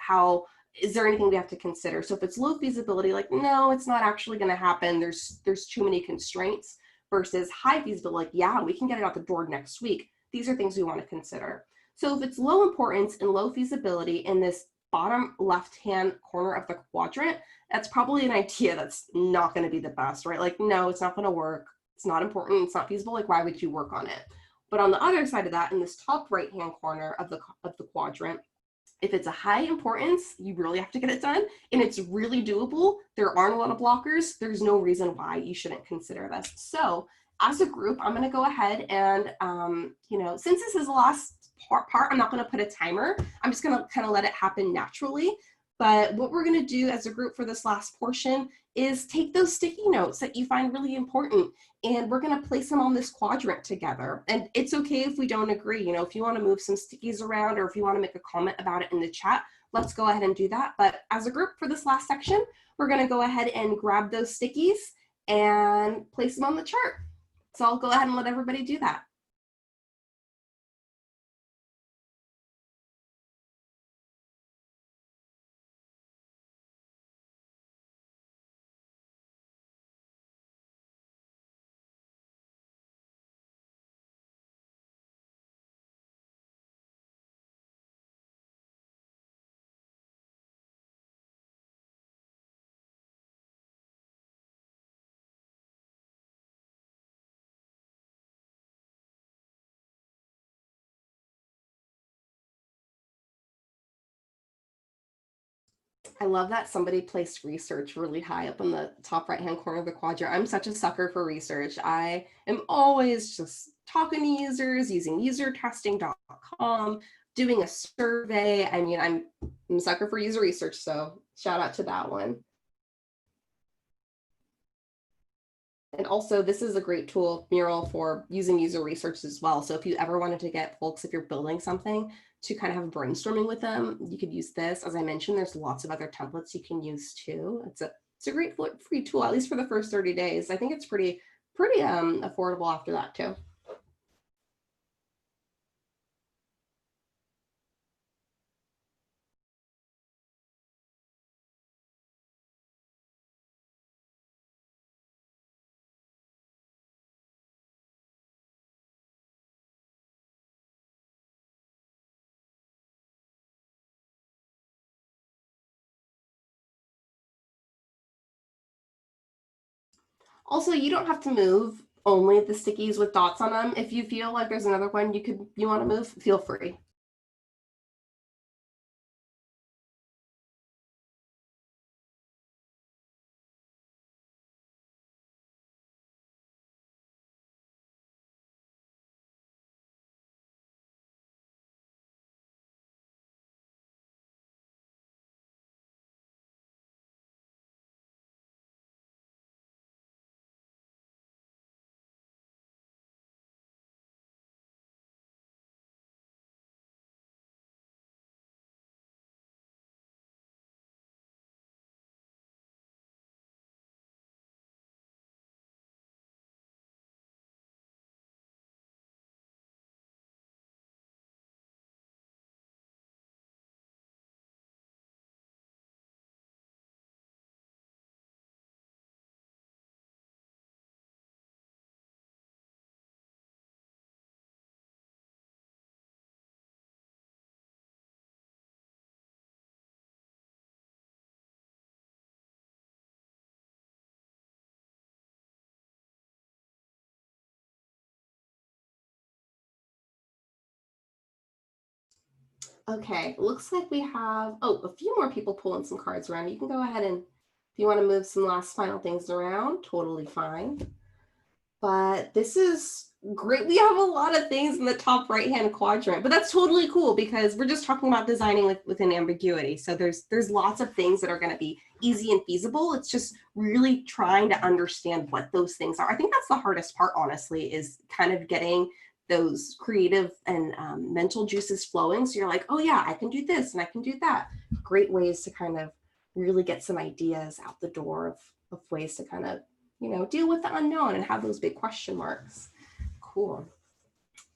Is there anything we have to consider? So if it's low feasibility, like, no, it's not actually going to happen. There's too many constraints. Versus high feasibility, like, yeah, we can get it out the door next week. These are things we want to consider. So if it's low importance and low feasibility in this bottom left-hand corner of the quadrant, that's probably an idea that's not going to be the best, right? Like, no, it's not going to work. It's not important. It's not feasible. Like, why would you work on it? But on the other side of that, in this top right-hand corner of the quadrant, if it's a high importance, you really have to get it done, and it's really doable, there aren't a lot of blockers, there's no reason why you shouldn't consider this. So as a group, I'm going to go ahead and, since this is the last part, I'm not going to put a timer. I'm just going to kind of let it happen naturally. But what we're going to do as a group for this last portion is take those sticky notes that you find really important, and we're going to place them on this quadrant together. And it's okay if we don't agree. If you want to move some stickies around, or if you want to make a comment about it in the chat, let's go ahead and do that. But as a group for this last section, we're going to go ahead and grab those stickies and place them on the chart. So I'll go ahead and let everybody do that. I love that somebody placed research really high up in the top right-hand corner of the quadrant. I'm such a sucker for research. I am always just talking to users, using usertesting.com, doing a survey. I mean, I'm a sucker for user research, so shout out to that one. And also, this is a great tool, Mural, for using user research as well. So if you ever wanted to get folks, if you're building something, to kind of have brainstorming with them, you could use this. As I mentioned, there's lots of other templates you can use too. It's a great free tool, at least for the first 30 days. I think it's pretty affordable after that too. Also, you don't have to move only the stickies with dots on them. If you feel like there's another one you want to move, feel free. Okay, looks like we have, a few more people pulling some cards around. You can go ahead and, if you want to move some last final things around, totally fine. But this is great. We have a lot of things in the top right-hand quadrant, but that's totally cool because we're just talking about designing within ambiguity. So there's lots of things that are going to be easy and feasible. It's just really trying to understand what those things are. I think that's the hardest part, honestly, is kind of getting those creative and mental juices flowing. So you're like, oh yeah, I can do this and I can do that. Great ways to kind of really get some ideas out the door of ways to kind of, deal with the unknown and have those big question marks. Cool.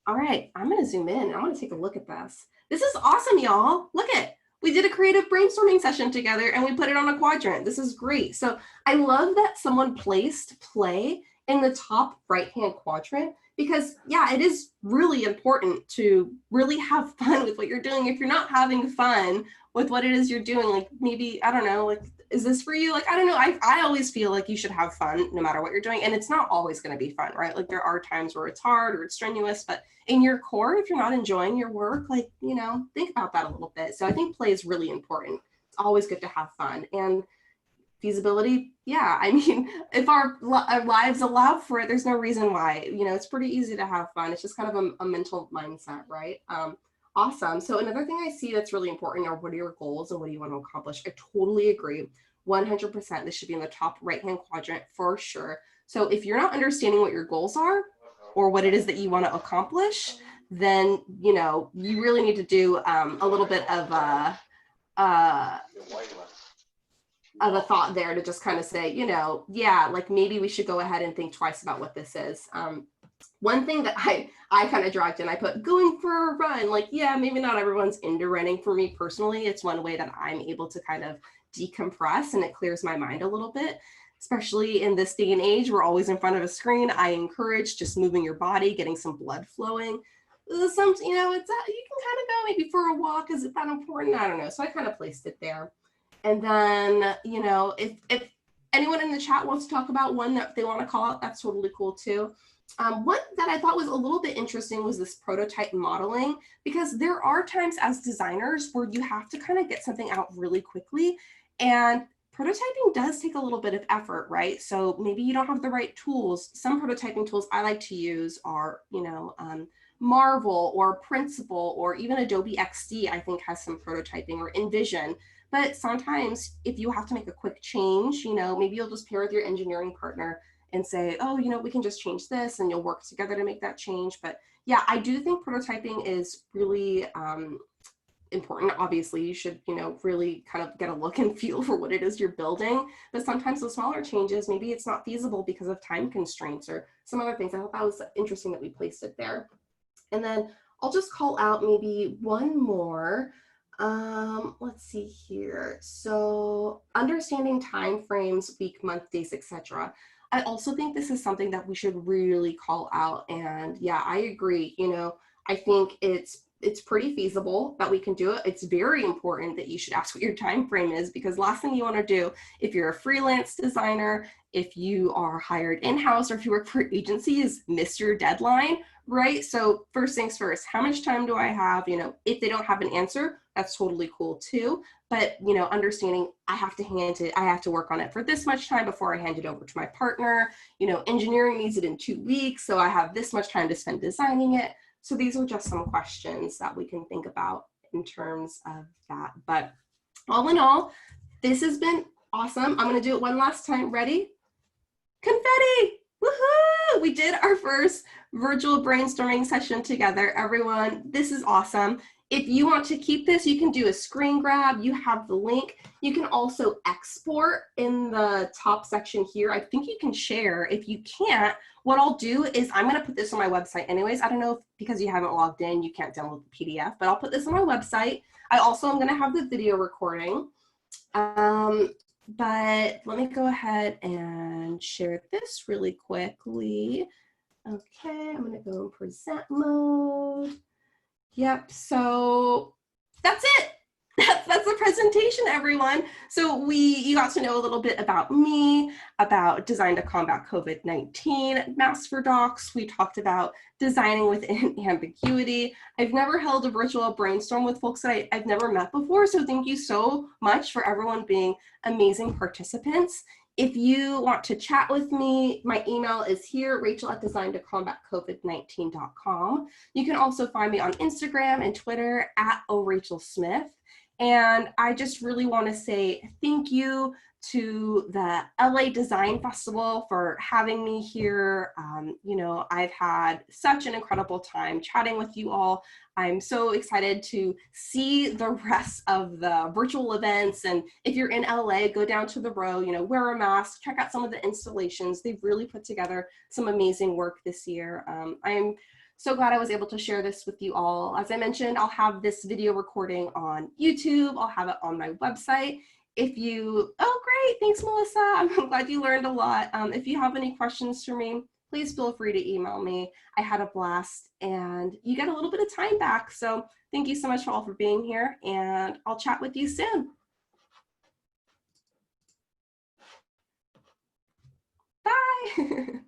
All right, I'm going to zoom in. I want to take a look at this. This is awesome, y'all. Look at, we did a creative brainstorming session together and we put it on a quadrant. This is great. So I love that someone placed play in the top right-hand quadrant because, yeah, it is really important to really have fun with what you're doing. If you're not having fun with what it is you're doing, like maybe, I don't know, like, is this for you? Like, I don't know. I always feel like you should have fun no matter what you're doing. And it's not always going to be fun, right? Like there are times where it's hard or it's strenuous, but in your core, if you're not enjoying your work, like, think about that a little bit. So I think play is really important. It's always good to have fun. And feasibility, yeah, I mean, if our lives allow for it, there's no reason why. It's pretty easy to have fun. It's just kind of a mental mindset, right? Awesome. So another thing I see that's really important are what are your goals and what do you want to accomplish? I totally agree. 100%. This should be in the top right-hand quadrant for sure. So if you're not understanding what your goals are or what it is that you want to accomplish, then, you really need to do a little bit of of a thought there to just kind of say, you know, yeah, like maybe we should go ahead and think twice about what this is. One thing that I kind of dragged in, I put going for a run. Like, yeah, maybe not everyone's into running. For me personally, it's one way that I'm able to kind of decompress and it clears my mind a little bit. Especially in this day and age, we're always in front of a screen. I encourage just moving your body, getting some blood flowing. Some, you know, it's you can kind of go maybe for a walk. Is it that important? I don't know. So I kind of placed it there. And then, you know, if anyone in the chat wants to talk about one that they want to call out, that's totally cool too. One that I thought was a little bit interesting was this prototype modeling, because there are times as designers where you have to kind of get something out really quickly, and prototyping does take a little bit of effort, right? So maybe you don't have the right tools. Some prototyping tools I like to use are, you know, Marvel or Principle, or even Adobe XD, I think has some prototyping, or InVision. But sometimes if you have to make a quick change, you know, maybe you'll just pair with your engineering partner and say, oh, you know, we can just change this, and you'll work together to make that change. But yeah, I do think prototyping is really important. Obviously, you should, you know, really kind of get a look and feel for what it is you're building. But sometimes the smaller changes, maybe it's not feasible because of time constraints or some other things. I thought that was interesting that we placed it there. And then I'll just call out maybe one more. Let's see here. So understanding time frames, week, month, days, etc. I also think this is something that we should really call out. And yeah, I agree. You know, I think it's pretty feasible that we can do it. It's very important that you should ask what your time frame is, because last thing you want to do if you're a freelance designer, if you are hired in-house, or if you work for an agency, is miss your deadline, right? So first things first, how much time do I have? You know, if they don't have an answer, that's totally cool too. But, you know, understanding I have to work on it for this much time before I hand it over to my partner. You know, engineering needs it in 2 weeks, so I have this much time to spend designing it. So these are just some questions that we can think about in terms of that. But all in all, this has been awesome. I'm going to do it one last time. Ready? Confetti! Woohoo! We did our first virtual brainstorming session together, everyone. This is awesome. If you want to keep this, you can do a screen grab. You have the link. You can also export in the top section here. I think you can share. If you can't, what I'll do is I'm going to put this on my website anyways. I don't know if because you haven't logged in, you can't download the PDF, but I'll put this on my website. I also am going to have the video recording. But let me go ahead and share this really quickly. Okay, I'm going to go in present mode. Yep, so that's it. That's the presentation, everyone. So you got to know a little bit about me, about design to combat COVID-19, masks for docs. We talked about designing within ambiguity. I've never held a virtual brainstorm with folks that I've never met before. So thank you so much for everyone being amazing participants. If you want to chat with me, my email is here, rachel@design2combatcovid19.com. You can also find me on Instagram and Twitter @orachelsmith. And I just really want to say thank you to the LA Design Festival for having me here. You know, I've had such an incredible time chatting with you all. I'm so excited to see the rest of the virtual events. And if you're in LA, go down to the row, you know, wear a mask, check out some of the installations. They've really put together some amazing work this year. I'm so glad I was able to share this with you all. As I mentioned, I'll have this video recording on YouTube. I'll have it on my website. Oh, great, thanks, Melissa. I'm glad you learned a lot. If you have any questions for me, please feel free to email me. I had a blast, and you get a little bit of time back. So thank you so much all for being here, and I'll chat with you soon. Bye.